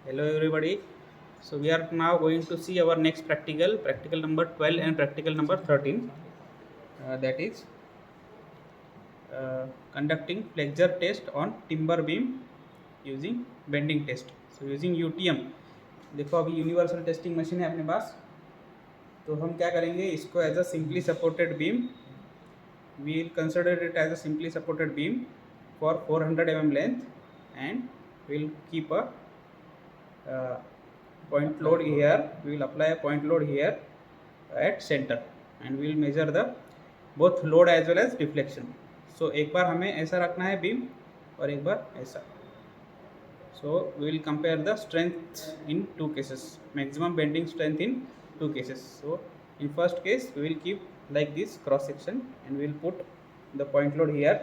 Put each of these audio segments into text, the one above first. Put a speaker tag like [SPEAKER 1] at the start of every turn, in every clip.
[SPEAKER 1] Hello everybody. So we are now going to see our next practical number 12 and practical number 13. That is conducting flexure test on timber beam using bending test. So using UTM. देखो अभी universal testing machine है अपने पास, तो हम क्या करेंगे, इसको as a simply supported beam, we will consider it as a simply supported beam for 400 mm length, and we will keep a point load here. We will apply a point load here at center, and we will measure the both load as well as deflection. So एक बार हमें ऐसा रखना है beam और एक बार ऐसा. So we will compare the strength in two cases, maximum bending strength in two cases. So in first case we will keep like this cross section, and we will put the point load here,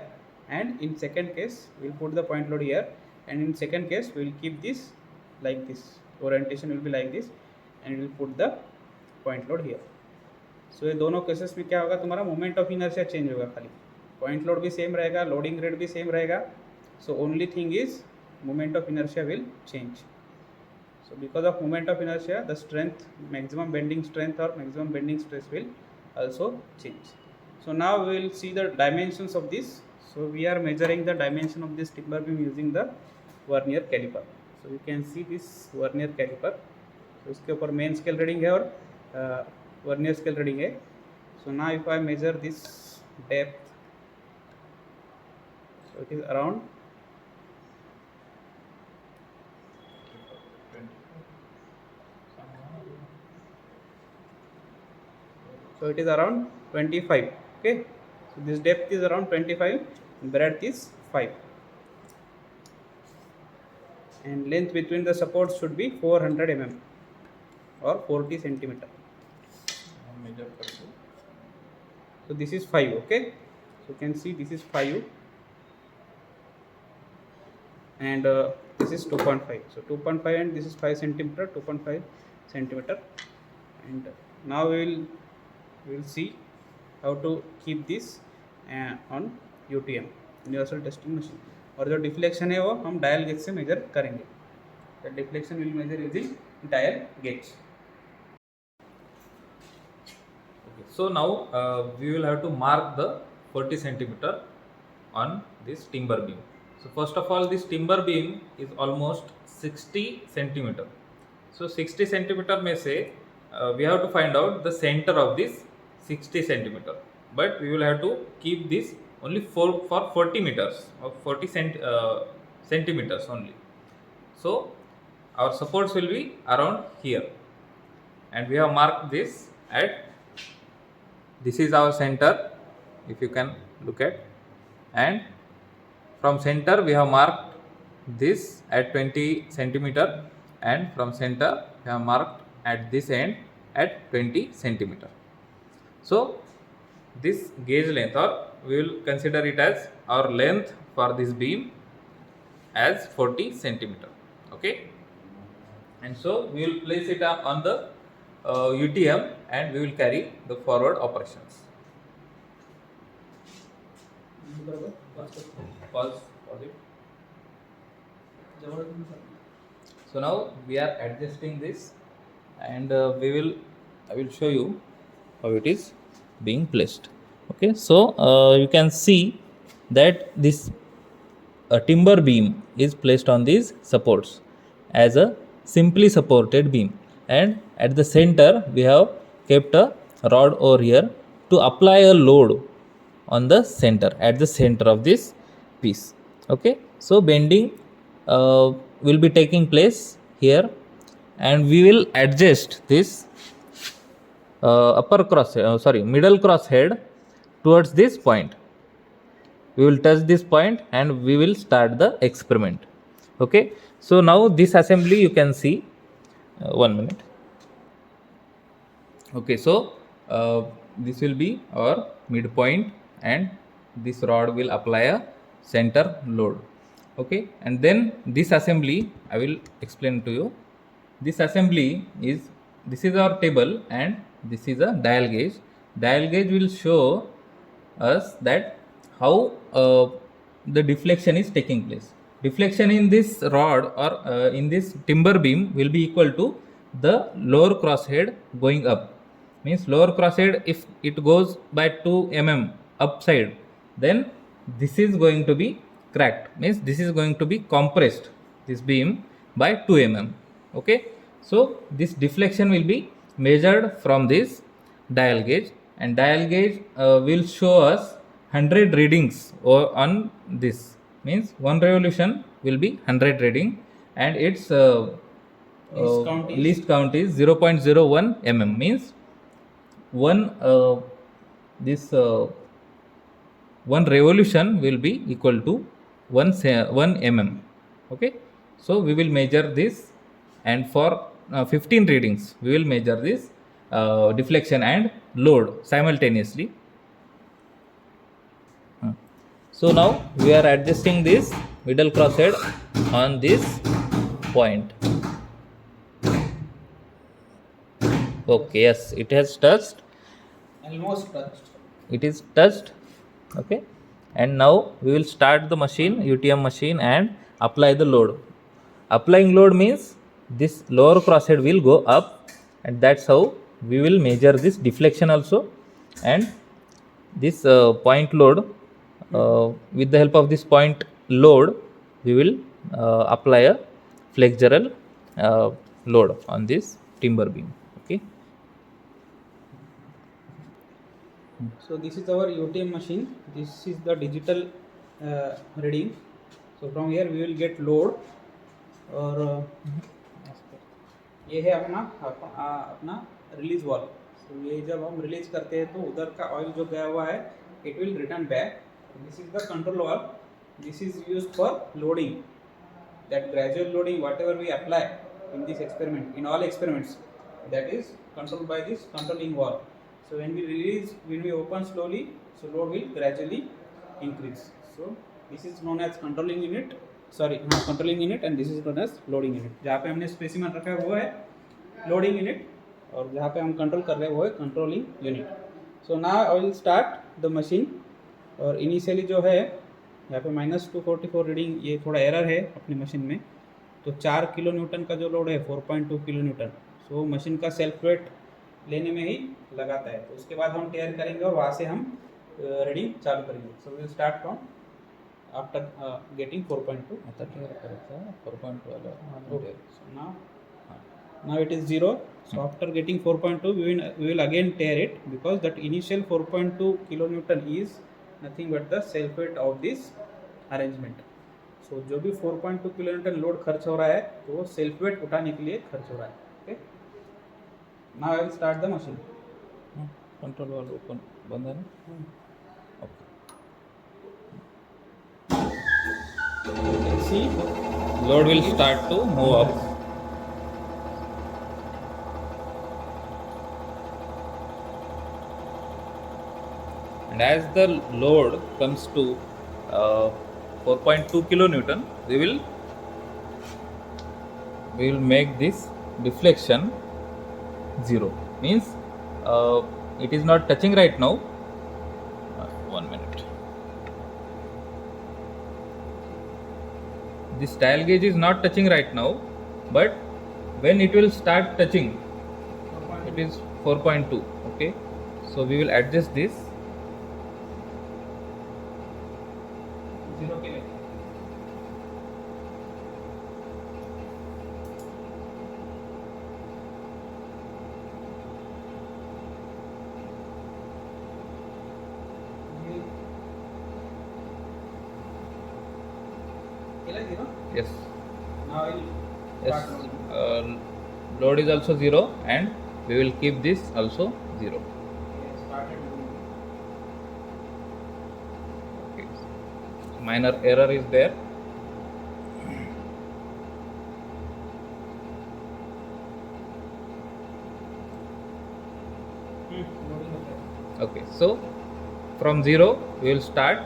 [SPEAKER 1] and in second case we will put the point load here, and in second case we will keep this like this, orientation will be like this, and we will put the point load here. So ये दोनों cases में क्या होगा, तुम्हारा moment of inertia change होगा, खाली point load भी same रहेगा, लोडिंग रेट भी सेम रहेगा. So only thing is moment of inertia will change. So because of moment of inertia, the strength, maximum bending strength or maximum bending stress will also change. So now we will see the dimensions of this. So we are measuring the dimension of this timber beam using the vernier caliper. So you can see this vernier caliper. So इसके ऊपर main scale reading है और vernier scale reading है. So now if I measure this depth, so it is around 25. Okay, so this depth is around 25, breadth is 5, and length between the supports should be 400 mm or 40 centimeter. So this is 5. Okay, so you can see this is 5 and this is 2.5. So 2.5 and this is 5 centimeter, 2.5 centimeter. And now we will see how to keep this on UTM, universal testing machine. और जो deflection है वो हम dial gauge से major करेंगे. The deflection will measure using dial gauge.
[SPEAKER 2] So now we will have to mark the 40 centimeter on this timber beam. So first of all, this timber beam is almost 60 centimeter. So 60 centimeter में से we have to find out the center of this 60 centimeter. But we will have to keep this only for 40 meters or 40 centimeters only. So our supports will be around here, and we have marked this at. This is our center, if you can look at, and from center we have marked this at 20 centimeter, and from center we have marked at this end at 20 centimeter. So this gauge length, or we will consider it as our length for this beam, as 40 centimeter. Okay, and so we will place it on the UTM, and we will carry the forward operations. Pause it. So now we are adjusting this, and I will show you how it is being placed. Okay, so you can see that this timber beam is placed on these supports as a simply supported beam, and at the center we have kept a rod over here to apply a load on the center, at the center of this piece. Okay, so bending will be taking place here, and we will adjust this middle cross head towards this point. We will touch this point and we will start the experiment. Okay, so now this assembly you can see. 1 minute. Okay, so this will be our midpoint, and this rod will apply a center load. Okay, and then this assembly I will explain to you. This assembly is, this is our table, and this is a dial gauge. Dial gauge will show us that how the deflection is taking place. deflection in this rod or in this timber beam will be equal to the lower crosshead going up. Means lower crosshead, if it goes by 2 mm upside, then this is going to be cracked. Means this is going to be compressed, this beam, by 2 mm. Okay, so this deflection will be measured from this dial gauge, and dial gauge will show us 100 readings on this. Means one revolution will be 100 reading, and its least count is 0.01 mm. Means one one revolution will be equal to 1 mm. Okay, so we will measure this, and for 15 readings we will measure this deflection and load simultaneously. So now we are adjusting this middle crosshead on this point. Okay, yes, it has touched.
[SPEAKER 1] Almost touched.
[SPEAKER 2] It is touched. Okay, and now we will start the machine, UTM machine, and apply the load. Applying load means this lower crosshead will go up, and that's how we will measure this deflection also. And this point load, with the help of this point load, we will apply a flexural load on this timber beam. Okay,
[SPEAKER 1] So this is our UTM machine. This is the digital reading. So from here we will get load, और ये है अपना release wall. So ये जब हम release करते हैं तो उधर का ऑयल जो गया हुआ है, it will return back. This is the control valve. This is used for loading. That gradual loading, whatever we apply in this experiment, in all experiments, that is controlled by this controlling valve. So when we release, when we open slowly, so load will gradually increase. So this is known as controlling unit. Controlling unit, and this is known as loading unit. जहाँ पे हमने specimen रखा है वो है loading unit, और जहाँ पे हम कंट्रोल कर रहे हैं वो है controlling unit. So now I will start the machine. और इनिशियली जो है यहाँ पे -244 रीडिंग, ये थोड़ा एरर है अपनी मशीन में. तो 4 किलो न्यूटन का जो लोड है 4.2 किलो न्यूटन, सो मशीन का सेल्फ वेट लेने में ही लगाता है. तो उसके बाद हम टेयर करेंगे और वहाँ से हम रीडिंग चालू करेंगे. So will start from after getting 4.2.
[SPEAKER 2] आता टेयर करायचा 4.2 वाला.
[SPEAKER 1] So now it is 0. So after getting 4.2 we will again tear it, because that initial 4.2 kilonewton is nothing but the self weight of this arrangement. So जो भी 4.2 kilonewton load खर्च हो रहा है तो वो सेल्फ वेट उठाने के लिए खर्च हो रहा है. Okay, now I will start the machine.
[SPEAKER 2] Control वाला ओपन बंद है ना.
[SPEAKER 1] You can see
[SPEAKER 2] Load will start to move up. And as the load comes to 4.2 kilonewton, we will make this deflection 0. Means it is not touching right now. 1 minute. This dial gauge is not touching right now, but when it will start touching, it is 4.2. Okay, so we will adjust this.
[SPEAKER 1] 0 के लिए.
[SPEAKER 2] Yes.
[SPEAKER 1] Now I will
[SPEAKER 2] Yes.
[SPEAKER 1] start.
[SPEAKER 2] Load is also 0, and we will keep this also 0.
[SPEAKER 1] Started.
[SPEAKER 2] Okay. Minor error is there. Okay, so from 0 we will start,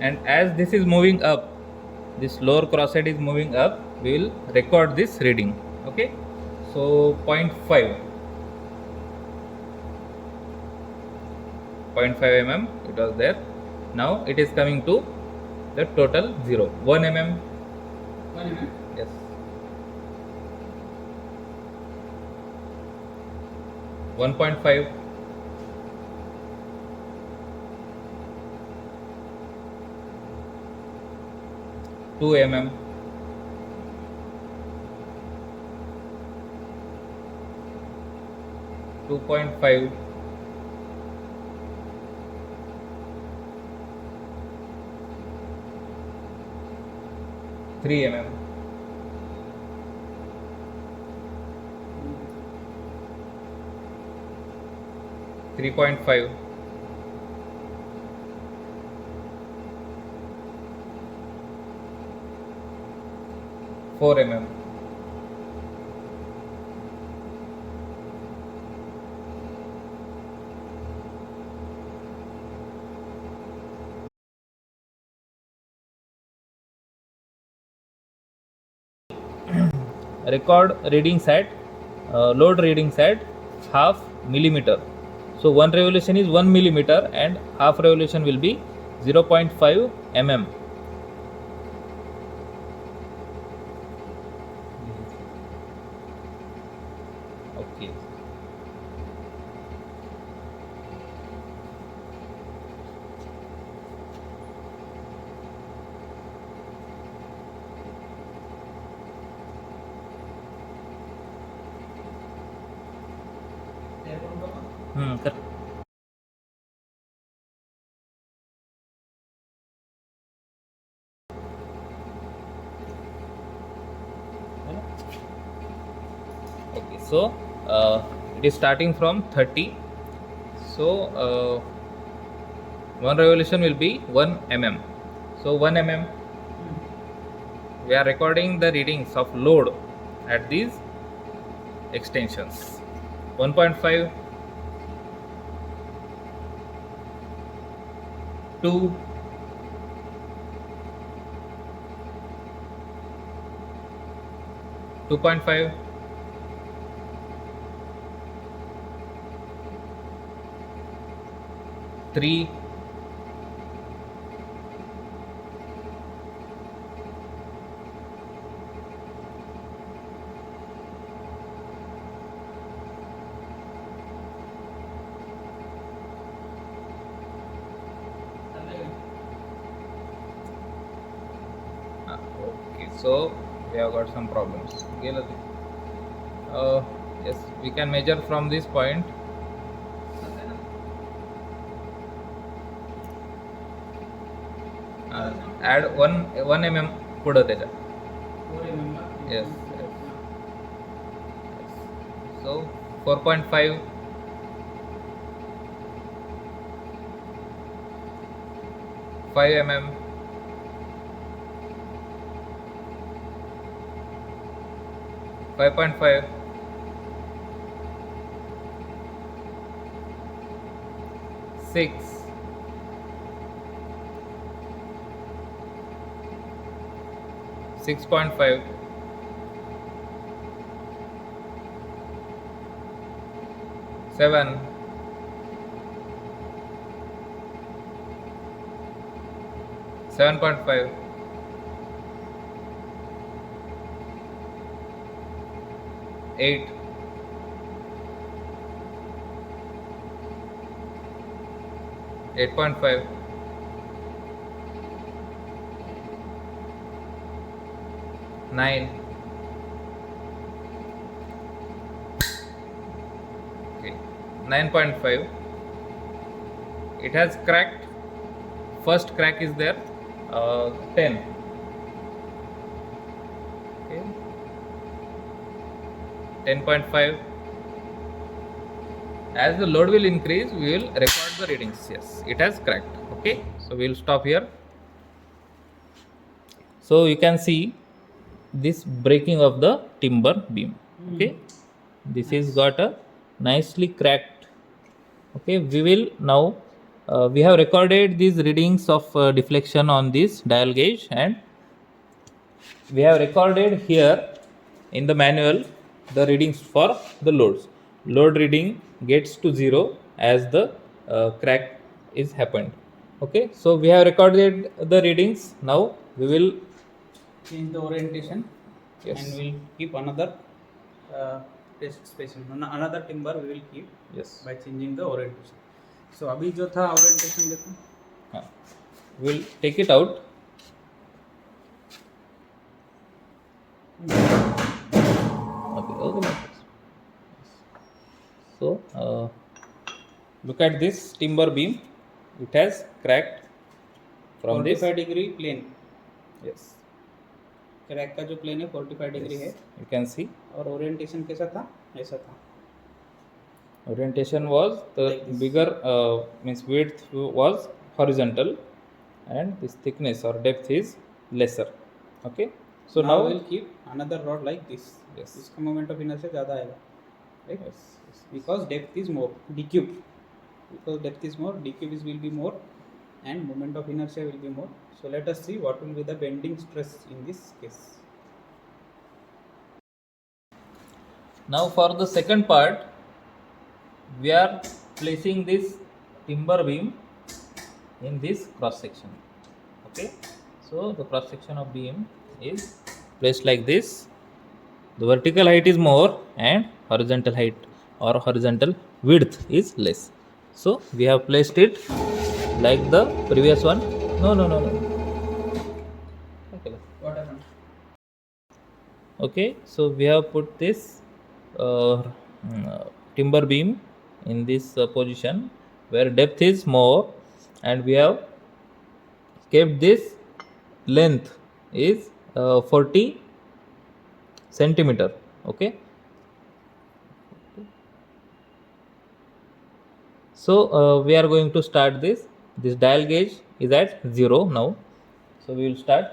[SPEAKER 2] and as this is moving up, this lower crosshead is moving up, we will record this reading. Okay, so 0.5 mm it was there. Now it is coming to the total 0. 1 mm.
[SPEAKER 1] 1 mm.
[SPEAKER 2] Yes. 1.5. 2 mm. 2.5. 3 mm. 3.5. 4 mm. 1 record readings at load readings at half millimeter. So 1 revolution is 1 millimeter and half revolution will be 0.5 mm. Okay. Correct. Okay, so it is starting from 30. So 1 revolution will be 1 mm. So 1 mm, we are recording the readings of load at these extensions. 1.5, 2, 2.5, 3, 'Ah, okay, so we have got some problems. Yes, we can measure from this point. Add 1 mm पुढं त्याच्या.
[SPEAKER 1] 4 mm.
[SPEAKER 2] Yes, yes. So 4.5, 5 mm, 5.5, 6, 6.5, 7, 7.5, 8, 8.5, 9. Okay, 9.5. It has cracked. First crack is there. 10. Okay. 10.5. As the load will increase, we will record the readings. Yes, it has cracked. Okay, so we will stop here. So you can see this breaking of the timber beam. Okay, this is got a nicely cracked. Okay, we will now we have recorded these readings of deflection on this dial gauge, and we have recorded here in the manual the readings for the loads. Load reading gets to 0 as the crack is happened. Okay, so we have recorded the readings. Now we will
[SPEAKER 1] change the orientation.
[SPEAKER 2] Yes.
[SPEAKER 1] And we'll keep another test specimen, another timber we will keep
[SPEAKER 2] yes
[SPEAKER 1] by changing the orientation. So अभी जो था orientation देखो,
[SPEAKER 2] we'll take it out. Okay, like this. So look at this timber beam. It has cracked from this.
[SPEAKER 1] 45 degree plane,
[SPEAKER 2] Yes,
[SPEAKER 1] crack का जो plane है 45 degree है,
[SPEAKER 2] you can see.
[SPEAKER 1] और orientation कैसा था, ऐसा था.
[SPEAKER 2] Orientation was the
[SPEAKER 1] Like this.
[SPEAKER 2] bigger means width was horizontal, and this thickness or depth is lesser. Okay, so
[SPEAKER 1] now
[SPEAKER 2] now
[SPEAKER 1] we'll keep another rod like this.
[SPEAKER 2] Yes.
[SPEAKER 1] इसका moment of inertia ज़्यादा आएगा, right?
[SPEAKER 2] yes, yes.
[SPEAKER 1] Because depth is more, d cube, because depth is more, d cube will be more, and moment of inertia will be more. So let us see what will be the bending stress in this case.
[SPEAKER 2] Now for the second part, we are placing this timber beam in this cross section. Okay, so the cross section of beam is placed like this. The vertical height is more and horizontal height or horizontal width is less. So we have placed it like the previous one. No.
[SPEAKER 1] What happened?
[SPEAKER 2] Okay, so we have put this timber beam in this position where depth is more, and we have kept this length is 40 centimeter. Okay, so we are going to start this dial gauge is at 0 now, so we will start.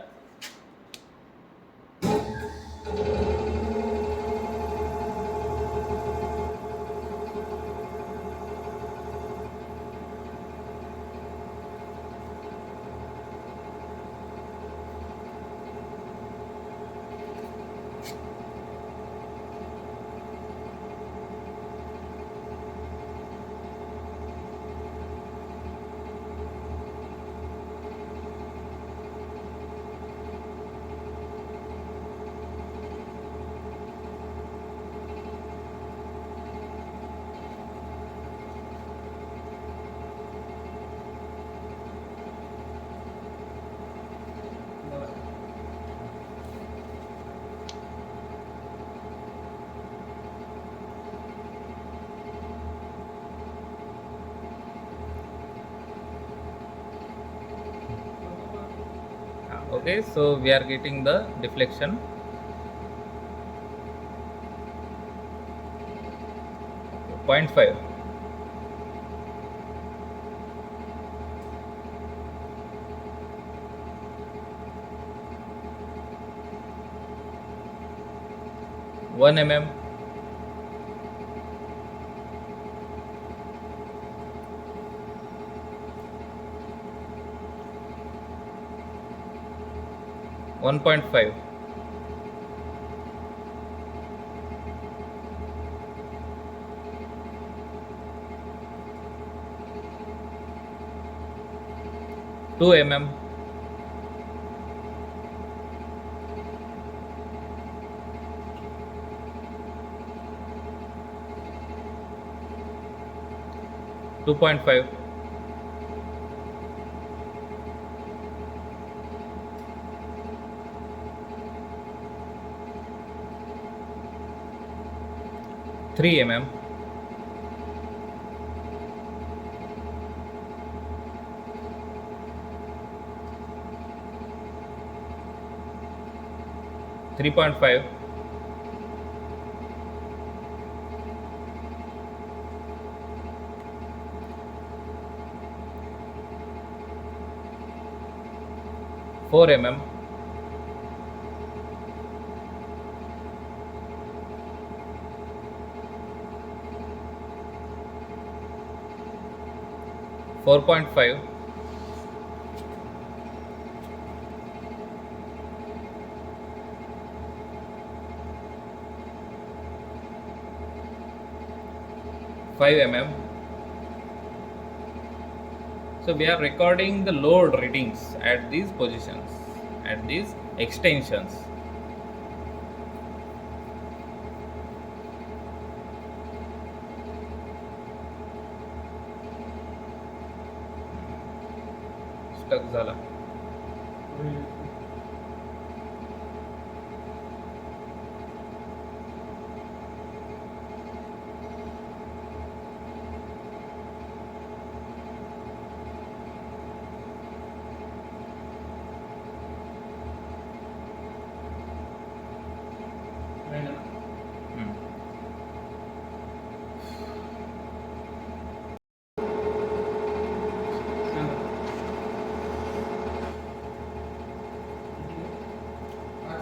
[SPEAKER 2] Okay, so we are getting the deflection. Okay, 0.5. One mm. One 1.5. 2 mm. 2.5. 3 mm. 3.5. 4 mm. 4.5. 5 mm. So we are recording the load readings at these positions, at these extensions. Stuck झाला.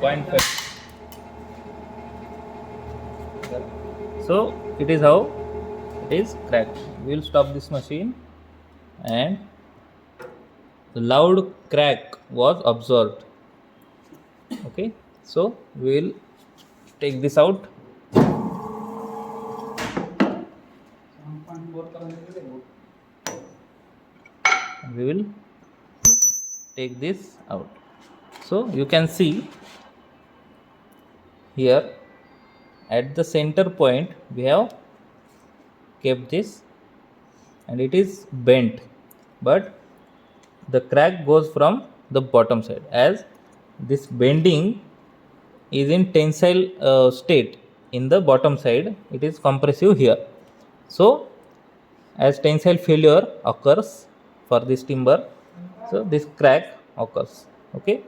[SPEAKER 2] Point 5. So it is how it is cracked. We will stop this machine, and the loud crack was observed. Okay, so we will take this out. We will take this out. So you can see here at the center point we have kept this, and it is bent, but the crack goes from the bottom side, as this bending is in tensile state in the bottom side. It is compressive here. So as tensile failure occurs for this timber, so this crack occurs. Okay.